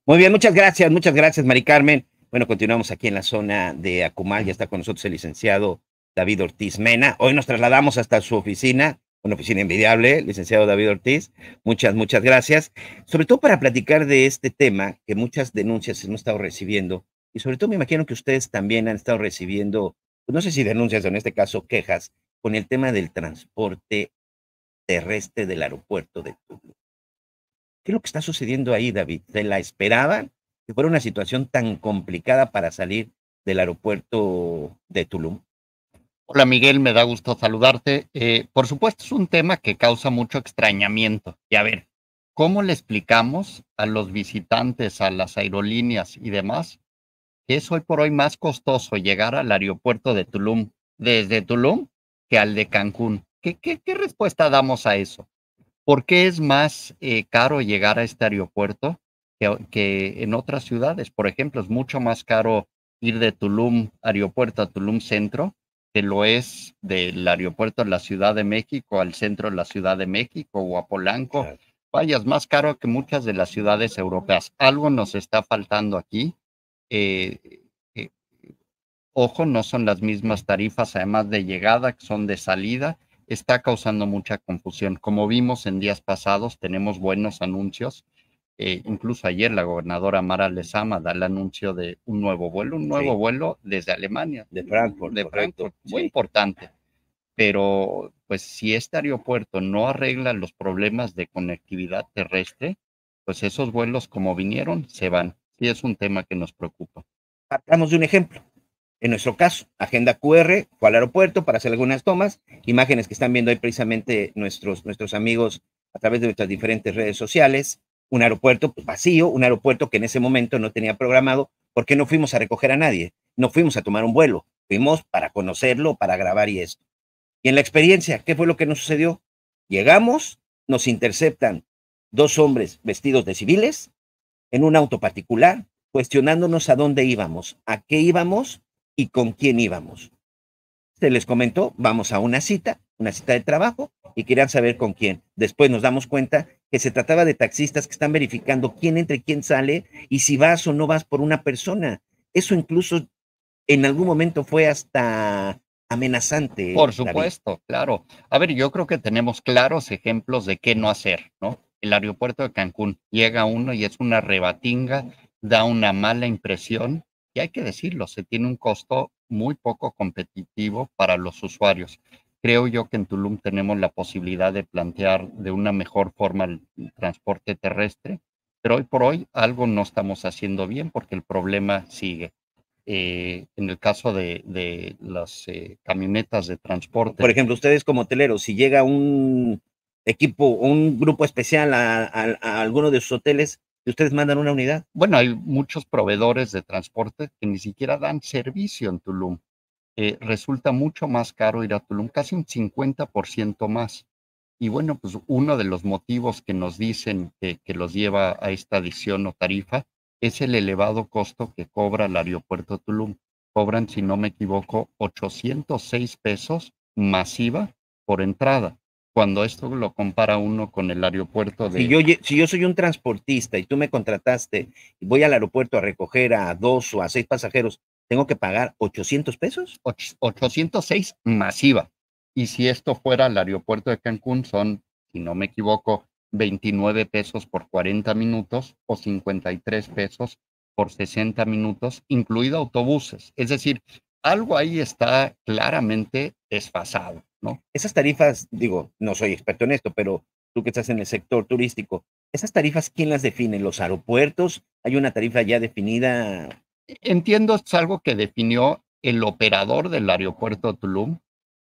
Muy bien, muchas gracias, Mari Carmen. Bueno, continuamos aquí en la zona de Acumal. Ya está con nosotros el licenciado David Ortiz Mena. Hoy nos trasladamos hasta su oficina, una oficina envidiable, licenciado David Ortiz. Muchas gracias. Sobre todo para platicar de este tema que muchas denuncias hemos estado recibiendo. Y sobre todo me imagino que ustedes también han estado recibiendo, pues no sé si denuncias o en este caso quejas, con el tema del transporte terrestre del aeropuerto de Tulum. ¿Qué es lo que está sucediendo ahí, David? ¿Se la esperaban que fuera una situación tan complicada para salir del aeropuerto de Tulum? Hola Miguel, me da gusto saludarte. Por supuesto, es un tema que causa mucho extrañamiento. Y a ver, ¿cómo le explicamos a los visitantes, a las aerolíneas y demás que es hoy por hoy más costoso llegar al aeropuerto de Tulum desde Tulum que al de Cancún? ¿Qué respuesta damos a eso? ¿Por qué es más caro llegar a este aeropuerto que en otras ciudades? Por ejemplo, es mucho más caro ir de Tulum aeropuerto a Tulum Centro que lo es del aeropuerto de la Ciudad de México al centro de la Ciudad de México o a Polanco. Claro. Vaya, es más caro que muchas de las ciudades europeas. Algo nos está faltando aquí. Eh, eh, Ojo, no son las mismas tarifas, además de llegada, que son de salida. Está causando mucha confusión. Como vimos en días pasados, tenemos buenos anuncios. Incluso ayer la gobernadora Mara Lezama da el anuncio de un nuevo Sí, vuelo desde Alemania, de Frankfurt, de correcto. Frankfurt, muy Sí. importante. Pero pues si este aeropuerto no arregla los problemas de conectividad terrestre, pues esos vuelos como vinieron se van. Sí es un tema que nos preocupa. Partamos de un ejemplo. En nuestro caso, agenda QR, fue al aeropuerto para hacer algunas tomas, imágenes que están viendo ahí precisamente nuestros amigos a través de nuestras diferentes redes sociales, un aeropuerto pues, vacío, un aeropuerto que en ese momento no tenía programado, porque no fuimos a recoger a nadie, no fuimos a tomar un vuelo, fuimos para conocerlo, para grabar y esto. Y en la experiencia, ¿qué fue lo que nos sucedió? Llegamos, nos interceptan dos hombres vestidos de civiles en un auto particular, cuestionándonos a dónde íbamos, a qué íbamos y con quién íbamos. Se les comentó, vamos a una cita de trabajo, y querían saber con quién. Después nos damos cuenta que se trataba de taxistas que están verificando quién entra y quién sale y si vas o no vas por una persona. Eso incluso en algún momento fue hasta Por amenazante, David. supuesto, claro. A ver, yo creo que tenemos claros ejemplos de qué no hacer, ¿no? El aeropuerto de Cancún llega uno y es una rebatinga, da una mala impresión y hay que decirlo, se tiene un costo muy poco competitivo para los usuarios. Creo yo que en Tulum tenemos la posibilidad de plantear de una mejor forma el transporte terrestre, pero hoy por hoy algo no estamos haciendo bien porque el problema sigue. En el caso de las camionetas de Por transporte. ejemplo, ustedes como hoteleros, si llega un equipo, un grupo especial a alguno de sus hoteles, y ustedes mandan una unidad. Bueno, hay muchos proveedores de transporte que ni siquiera dan servicio en Tulum. Resulta mucho más caro ir a Tulum, casi un 50% más. Y bueno, pues uno de los motivos que nos dicen que los lleva a esta adición o tarifa es el elevado costo que cobra el aeropuerto de Tulum. Cobran, si no me equivoco, 806 pesos masiva por entrada. Cuando esto lo compara uno con el aeropuerto de Si yo soy un transportista y tú me contrataste y voy al aeropuerto a recoger a 2 o a 6 pasajeros, ¿tengo que pagar 800 pesos? 806 masiva. Y si esto fuera el aeropuerto de Cancún, son, si no me equivoco, 29 pesos por 40 minutos o 53 pesos por 60 minutos, incluido autobuses. Es decir, algo ahí está claramente desfasado, ¿no? Esas tarifas, digo, no soy experto en esto, pero tú que estás en el sector turístico, esas tarifas, ¿quién las define? ¿Los aeropuertos? ¿Hay una tarifa ya definida? Entiendo, es algo que definió el operador del aeropuerto de Tulum,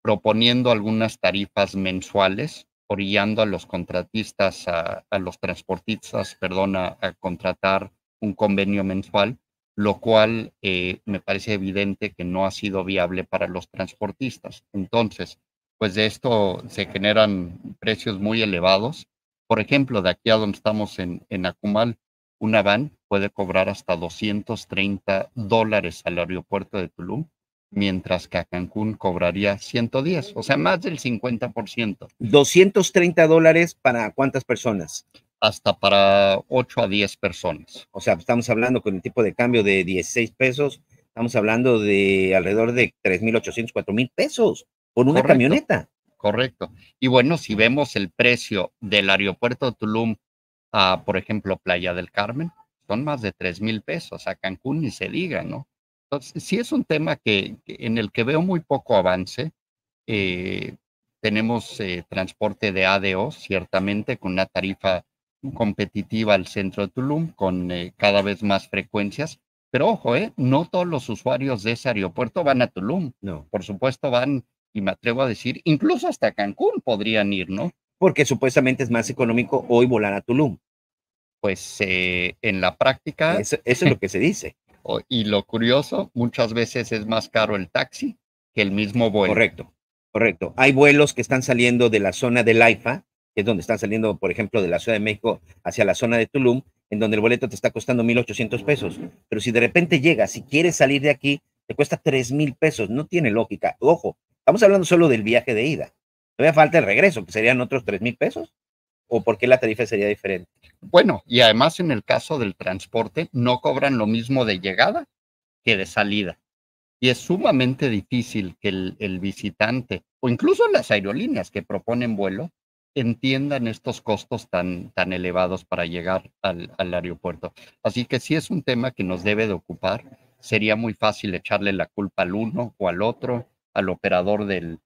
proponiendo algunas tarifas mensuales, orillando a los contratistas, a los transportistas, perdón, a contratar un convenio mensual, lo cual me parece evidente que no ha sido viable para los transportistas. Entonces, pues de esto se generan precios muy elevados. Por ejemplo, de aquí a donde estamos en Acumal, una van puede cobrar hasta $230 al aeropuerto de Tulum, mientras que a Cancún cobraría 110, o sea, más del 50%. $230 para cuántas personas. hasta para 8 a 10 personas. O sea, estamos hablando con el tipo de cambio de 16 pesos, estamos hablando de alrededor de 3,800, 4,000 pesos por una camioneta. Correcto. Y bueno, si vemos el precio del aeropuerto de Tulum a, por ejemplo, Playa del Carmen, son más de 3,000 pesos. A Cancún ni se diga, ¿no? Entonces, sí es un tema en el que veo muy poco avance. Tenemos transporte de ADO, ciertamente, con una tarifa competitiva al centro de Tulum, con cada vez más frecuencias. Pero ojo, no todos los usuarios de ese aeropuerto van a Tulum. No. Por supuesto van, y me atrevo a decir, incluso hasta Cancún podrían ir, ¿no? Porque supuestamente es más económico hoy volar a Tulum. Pues en la práctica... Eso es lo que se dice. Y lo curioso, muchas veces es más caro el taxi que el mismo vuelo. Correcto, correcto. Hay vuelos que están saliendo de la zona del AIFA, que es donde están saliendo, por ejemplo, de la Ciudad de México hacia la zona de Tulum, en donde el boleto te está costando 1,800 pesos. Pero si de repente llegas, si quieres salir de aquí, te cuesta 3,000 pesos. No tiene lógica. Ojo, estamos hablando solo del viaje de ida. Todavía falta el regreso, que serían otros 3,000 pesos. ¿O por qué la tarifa sería diferente? Bueno, y además en el caso del transporte, no cobran lo mismo de llegada que de salida. Y es sumamente difícil que el visitante, o incluso las aerolíneas que proponen vuelo, entiendan estos costos tan elevados para llegar al aeropuerto. Así que sí es un tema que nos debe de ocupar. Sería muy fácil echarle la culpa al uno o al otro, al operador del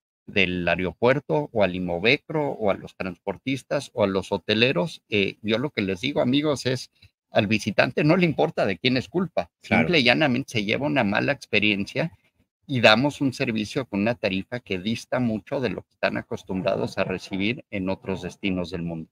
aeropuerto o al Imovecro o a los transportistas o a los hoteleros. Yo lo que les digo, amigos, es al visitante no le importa de quién es culpa. Claro. Simple y llanamente se lleva una mala experiencia y damos un servicio con una tarifa que dista mucho de lo que están acostumbrados a recibir en otros destinos del mundo.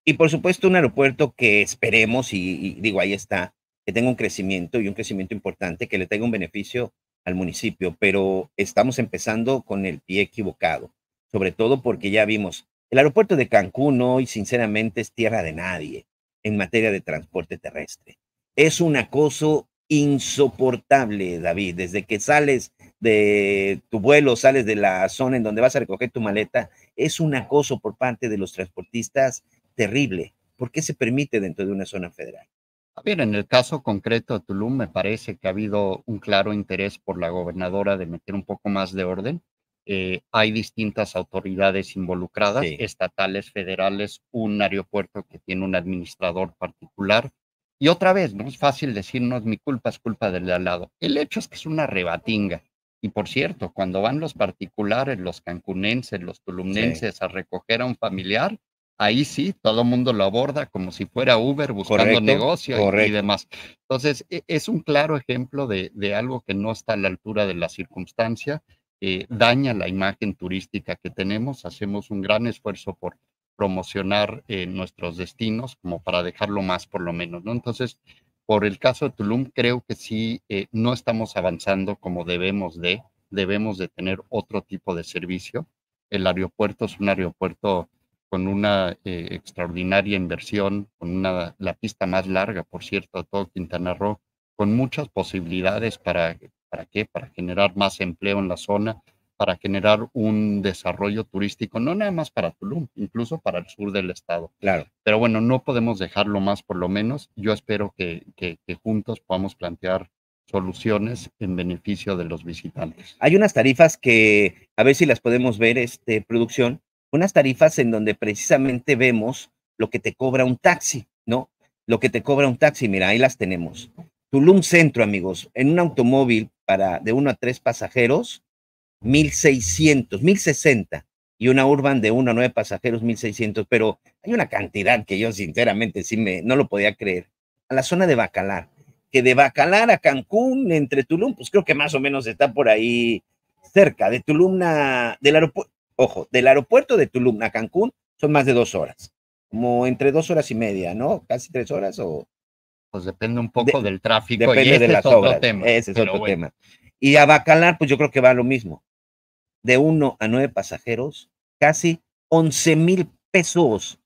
Y por supuesto, un aeropuerto que esperemos, y digo, ahí está, que tenga un crecimiento y un crecimiento importante, que le tenga un beneficio al municipio, pero estamos empezando con el pie equivocado, sobre todo porque ya vimos, el aeropuerto de Cancún hoy sinceramente es tierra de nadie en materia de transporte terrestre. Es un acoso insoportable, David, desde que sales de tu vuelo, sales de la zona en donde vas a recoger tu maleta, es un acoso por parte de los transportistas terrible. ¿Por qué se permite dentro de una zona federal? A ver, en el caso concreto de Tulum, me parece que ha habido un claro interés por la gobernadora de meter un poco más de orden. Hay distintas autoridades involucradas, Sí. estatales, federales, un aeropuerto que tiene un administrador particular. Y otra vez, no es fácil decir, no es mi culpa, es culpa del de al lado. El hecho es que es una rebatinga. Y por cierto, cuando van los particulares, los cancunenses, los tulumnenses a recoger a un familiar, ahí sí, todo el mundo lo aborda como si fuera Uber buscando negocio y demás. Entonces, es un claro ejemplo de algo que no está a la altura de la circunstancia, daña la imagen turística que tenemos, hacemos un gran esfuerzo por promocionar nuestros destinos como para dejarlo más por lo menos, ¿no? Entonces, por el caso de Tulum, creo que sí, no estamos avanzando como debemos de tener otro tipo de servicio. El aeropuerto es un aeropuerto con una extraordinaria inversión, con la pista más larga, por cierto, de todo Quintana Roo, con muchas posibilidades ¿para qué? Para generar más empleo en la zona, para generar un desarrollo turístico, no nada más para Tulum, incluso para el sur del estado. Claro. Pero bueno, no podemos dejarlo más por lo menos. Yo espero que juntos podamos plantear soluciones en beneficio de los visitantes. Hay unas tarifas que, a ver si las podemos ver, producción, unas tarifas en donde precisamente vemos lo que te cobra un taxi, ¿no? Lo que te cobra un taxi, mira, ahí las tenemos. Tulum Centro, amigos, en un automóvil de 1 a 3 pasajeros, 1,600, 1,060, y una Urban de 1 a 9 pasajeros, 1,600, pero hay una cantidad que yo sinceramente no lo podía creer. A la zona de Bacalar, que de Bacalar a Cancún, entre Tulum, pues creo que más o menos está por ahí cerca. De Tulum del aeropuerto, ojo, del aeropuerto de Tulum a Cancún son más de 2 horas, como entre 2 horas y media, ¿no? Casi 3 horas o... Pues depende un poco del tráfico. Depende y ese de las es otro obras, tema. ese es otro tema. Y a Bacalar, pues yo creo que va lo mismo. De 1 a 9 pasajeros, casi 11,000 pesos.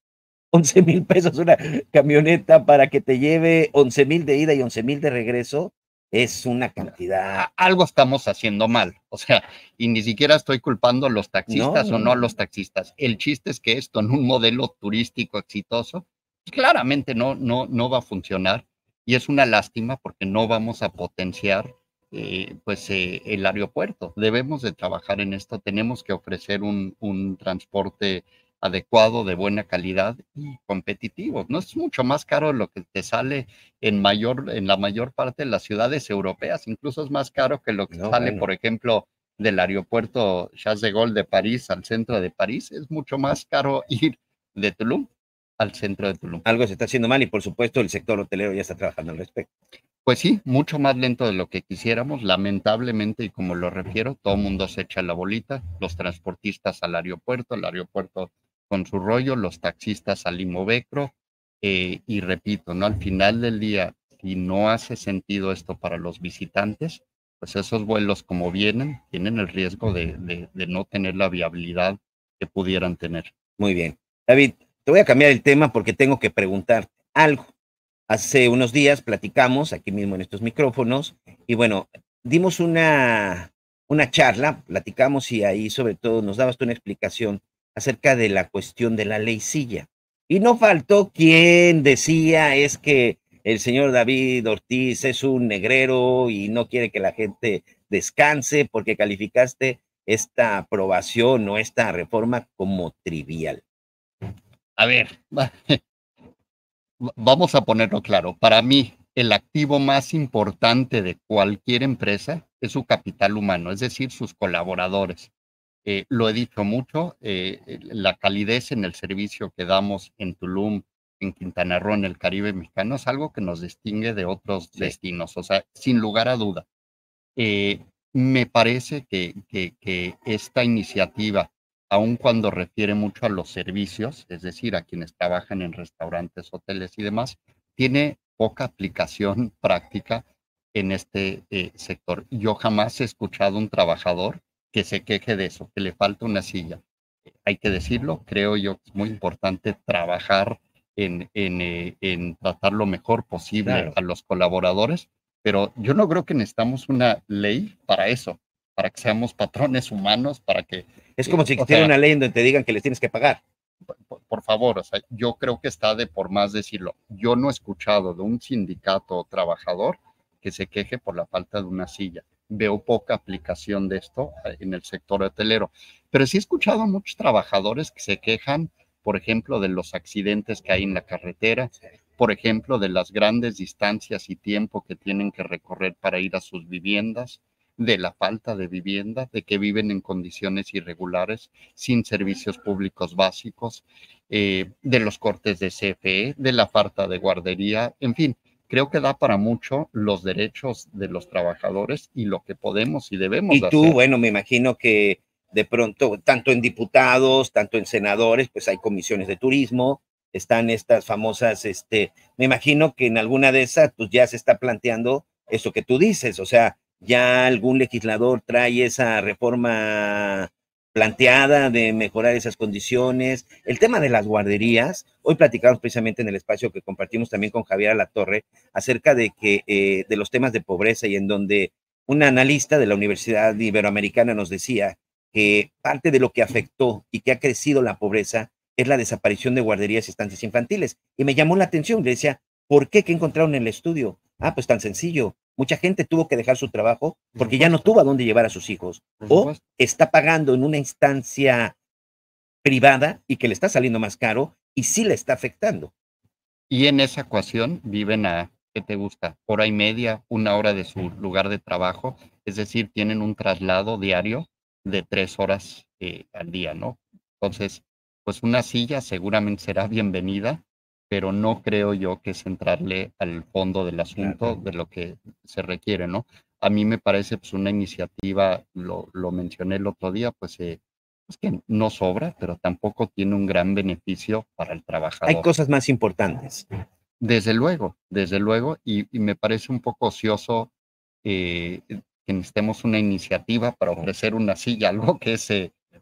11,000 pesos una camioneta para que te lleve 11,000 de ida y 11,000 de regreso, es una cantidad. Algo estamos haciendo mal, o sea, y ni siquiera estoy culpando a los taxistas o no a los taxistas. El chiste es que esto en un modelo turístico exitoso Claramente no va a funcionar y es una lástima porque no vamos a potenciar el aeropuerto. Debemos de trabajar en esto, tenemos que ofrecer un transporte adecuado, de buena calidad y competitivo. No es mucho más caro lo que te sale en la mayor parte de las ciudades europeas, incluso es más caro que lo que No, sale, bueno, por ejemplo, del aeropuerto Charles de Gaulle de París al centro de París. Es mucho más caro ir de Tulum al centro de Tulum. algo se está haciendo mal y por supuesto el sector hotelero ya está trabajando al respecto. Pues sí, mucho más lento de lo que quisiéramos, lamentablemente, y como lo refiero, todo el mundo se echa la bolita, los transportistas al aeropuerto, el aeropuerto con su rollo, los taxistas al Imovecro, y repito, ¿no? Al final del día, si no hace sentido esto para los visitantes, pues esos vuelos como vienen, tienen el riesgo de no tener la viabilidad que pudieran tener. Muy bien. David, te voy a cambiar el tema porque tengo que preguntarte algo. Hace unos días platicamos aquí mismo en estos micrófonos y bueno, dimos una charla, platicamos y ahí sobre todo nos dabas tú una explicación acerca de la cuestión de la ley Silla. Y no faltó quien decía es que el señor David Ortiz es un negrero y no quiere que la gente descanse porque calificaste esta aprobación o esta reforma como trivial. A ver, vamos a ponerlo claro. Para mí, el activo más importante de cualquier empresa es su capital humano, es decir, sus colaboradores. Lo he dicho mucho, la calidez en el servicio que damos en Tulum, en Quintana Roo, en el Caribe mexicano, es algo que nos distingue de otros Sí. destinos, o sea, sin lugar a duda. Eh, Me parece que esta iniciativa, aun cuando refiere mucho a los servicios, es decir, a quienes trabajan en restaurantes, hoteles y demás, tiene poca aplicación práctica en este sector. Yo jamás he escuchado un trabajador que se queje de eso, que le falta una silla. Hay que decirlo, creo yo que es muy importante trabajar en tratar lo mejor posible Claro. a los colaboradores, pero yo no creo que necesitamos una ley para eso, para que seamos patrones humanos, para que, Es como si o existiera sea, una ley en donde te digan que les tienes que pagar. por favor, o sea, yo creo que está de por más decirlo. Yo no he escuchado de un sindicato o trabajador que se queje por la falta de una silla. Veo poca aplicación de esto en el sector hotelero, pero sí he escuchado a muchos trabajadores que se quejan, por ejemplo, de los accidentes que hay en la carretera, por ejemplo, de las grandes distancias y tiempo que tienen que recorrer para ir a sus viviendas, de la falta de vivienda, de que viven en condiciones irregulares, sin servicios públicos básicos, de los cortes de CFE, de la falta de guardería, en fin, creo que da para mucho los derechos de los trabajadores y lo que podemos y debemos Y de tú, hacer. bueno, me imagino que de pronto, tanto en diputados, tanto en senadores, pues hay comisiones de turismo, están estas famosas, me imagino que en alguna de esas, pues ya se está planteando eso que tú dices, o sea, ya algún legislador trae esa reforma planteada de mejorar esas condiciones. El tema de las guarderías, hoy platicamos precisamente en el espacio que compartimos también con Javier Alatorre acerca de que de los temas de pobreza y en donde un analista de la Universidad Iberoamericana nos decía que parte de lo que afectó y que ha crecido la pobreza es la desaparición de guarderías y estancias infantiles. Y me llamó la atención, le decía, ¿por qué? ¿Qué encontraron en el estudio? Ah, pues tan sencillo. Mucha gente tuvo que dejar su trabajo porque ya no tuvo a dónde llevar a sus hijos. O está pagando en una instancia privada y que le está saliendo más caro y sí le está afectando. Y en esa ecuación viven a, ¿qué te gusta? Hora y media, una hora de su lugar de trabajo, es decir, tienen un traslado diario de 3 horas al día, ¿no? Entonces, pues una silla seguramente será bienvenida, pero no creo yo que es entrarle al fondo del asunto de lo que se requiere, ¿no? A mí me parece pues una iniciativa, lo mencioné el otro día, pues es que no sobra, pero tampoco tiene un gran beneficio para el Hay trabajador. cosas más importantes. Desde luego, y me parece un poco ocioso que necesitemos una iniciativa para ofrecer una silla, algo que es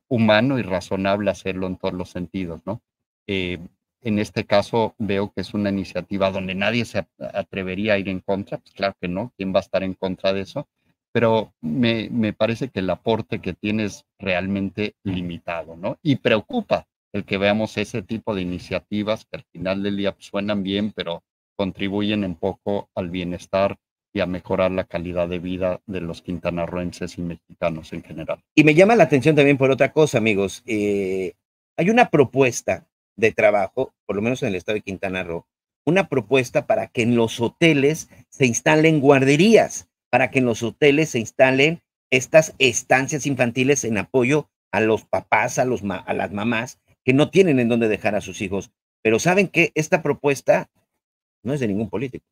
humano y razonable hacerlo en todos los sentidos, ¿no? Eh, en este caso veo que es una iniciativa donde nadie se atrevería a ir en contra, pues claro que no, ¿quién va a estar en contra de eso? Pero me parece que el aporte que tiene es realmente limitado, ¿no? Y preocupa, el que veamos ese tipo de iniciativas que al final del día pues, suenan bien, pero contribuyen en poco al bienestar y a mejorar la calidad de vida de los quintanarroenses y mexicanos en general. Y me llama la atención también por otra cosa, amigos. Hay una propuesta de trabajo, por lo menos en el estado de Quintana Roo, una propuesta para que en los hoteles se instalen guarderías, para que en los hoteles se instalen estas estancias infantiles en apoyo a los papás, a las mamás que no tienen en dónde dejar a sus hijos. Pero saben que esta propuesta no es de ningún político.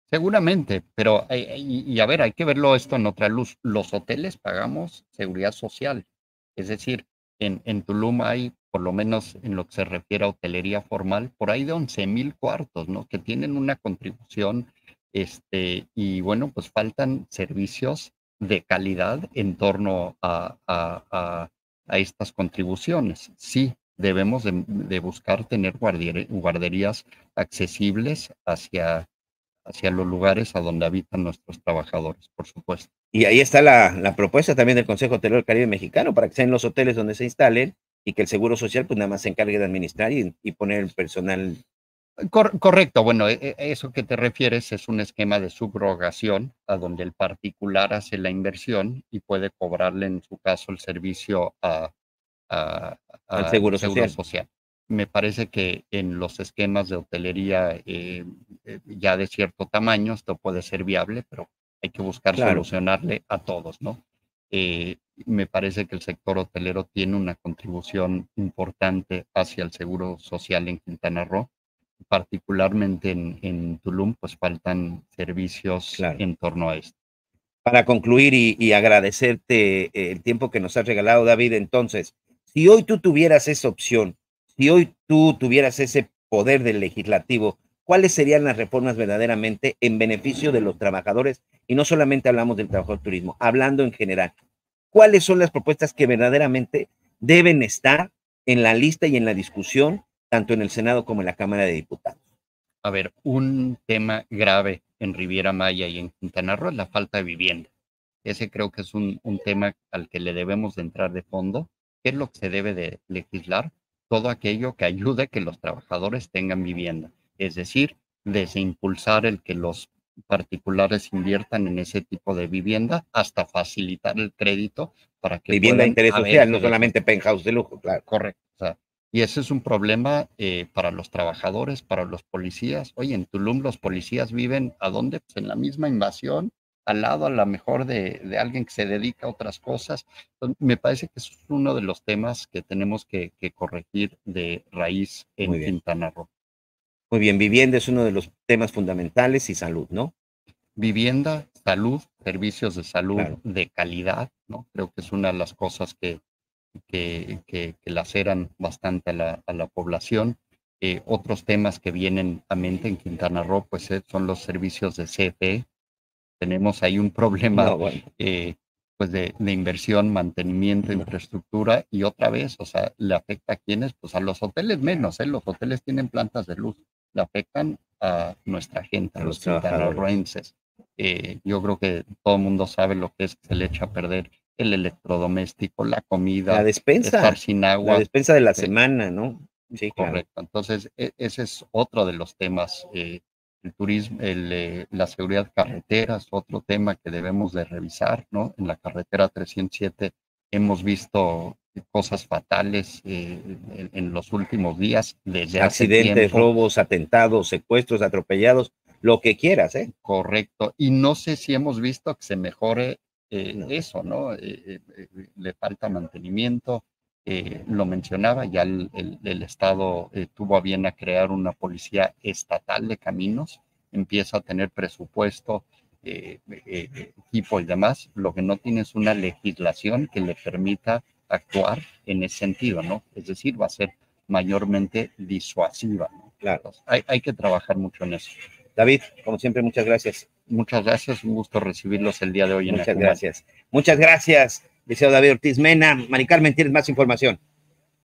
Seguramente, pero y a ver, hay que verlo esto en otra luz. Los hoteles pagamos seguridad social, es decir, en Tulum hay, por lo menos en lo que se refiere a hotelería formal, por ahí de 11,000 cuartos, ¿no? Que tienen una contribución, y bueno, pues faltan servicios de calidad en torno a estas contribuciones. Sí, debemos de buscar tener guarderías accesibles hacia los lugares a donde habitan nuestros trabajadores, por supuesto. Y ahí está la propuesta también del Consejo Hotelero del Caribe Mexicano para que sean los hoteles donde se instalen y que el Seguro Social pues nada más se encargue de administrar y poner el personal. Correcto, bueno, eso que te refieres es un esquema de subrogación a donde el particular hace la inversión y puede cobrarle en su caso el servicio Al Seguro Social. Me parece que en los esquemas de hotelería ya de cierto tamaño esto puede ser viable, pero hay que buscar solucionarle a todos, ¿no? Me parece que el sector hotelero tiene una contribución importante hacia el Seguro Social en Quintana Roo, particularmente en Tulum, pues faltan servicios en torno a esto. Para concluir y agradecerte el tiempo que nos has regalado, David, entonces, si hoy tú tuvieras esa opción, si hoy tú tuvieras ese poder del legislativo, ¿cuáles serían las reformas verdaderamente en beneficio de los trabajadores? Y no solamente hablamos del trabajo del turismo, hablando en general. ¿Cuáles son las propuestas que verdaderamente deben estar en la lista y en la discusión, tanto en el Senado como en la Cámara de Diputados? A ver, un tema grave en Riviera Maya y en Quintana Roo es la falta de vivienda. Ese creo que es un tema al que le debemos de entrar de fondo. ¿Qué es lo que se debe de legislar? Todo aquello que ayude a que los trabajadores tengan vivienda. Es decir, desde impulsar el que los particulares inviertan en ese tipo de vivienda hasta facilitar el crédito para que vivienda de interés social, no solamente penthouse de lujo, claro. Correcto. O sea, y ese es un problema para los trabajadores, para los policías. Oye, en Tulum los policías viven, ¿a dónde? Pues en la misma invasión, al lado a lo mejor de alguien que se dedica a otras cosas. Entonces, me parece que es uno de los temas que tenemos que corregir de raíz en Quintana Roo. Muy bien, vivienda es uno de los temas fundamentales y salud, ¿no? Vivienda, salud, servicios de salud de calidad, ¿no? Creo que es una de las cosas que laceran bastante a la población. Otros temas que vienen a mente en Quintana Roo, pues son los servicios de CFE. Tenemos ahí un problema pues de inversión, mantenimiento, infraestructura, y otra vez, o sea, le afecta a quienes, pues a los hoteles menos, los hoteles tienen plantas de luz, le afectan a nuestra gente, a los quintanarroenses. Yo creo que todo el mundo sabe lo que es que se le echa a perder el electrodoméstico, la comida, la despensa, estar sin agua. La despensa de la semana, ¿no? Sí, correcto. Claro. Entonces, ese es otro de los temas. El turismo, la seguridad carretera es otro tema que debemos de revisar, ¿no? En la carretera 307 hemos visto cosas fatales en los últimos días. Desde accidentes, robos, atentados, secuestros, atropellados, lo que quieras, ¿eh? Correcto. Y no sé si hemos visto que se mejore eso, ¿no? Le falta mantenimiento. Lo mencionaba, ya el Estado tuvo a bien a crear una policía estatal de caminos, empieza a tener presupuesto, equipo y demás. Lo que no tiene es una legislación que le permita actuar en ese sentido, ¿no? Es decir, va a ser mayormente disuasiva, ¿no? Claro. Entonces, hay que trabajar mucho en eso. David, como siempre, muchas gracias. Muchas gracias, un gusto recibirlos el día de hoy. Muchas gracias. Muchas gracias, licenciado David Ortiz Mena. Mari Carmen, ¿tienes más información?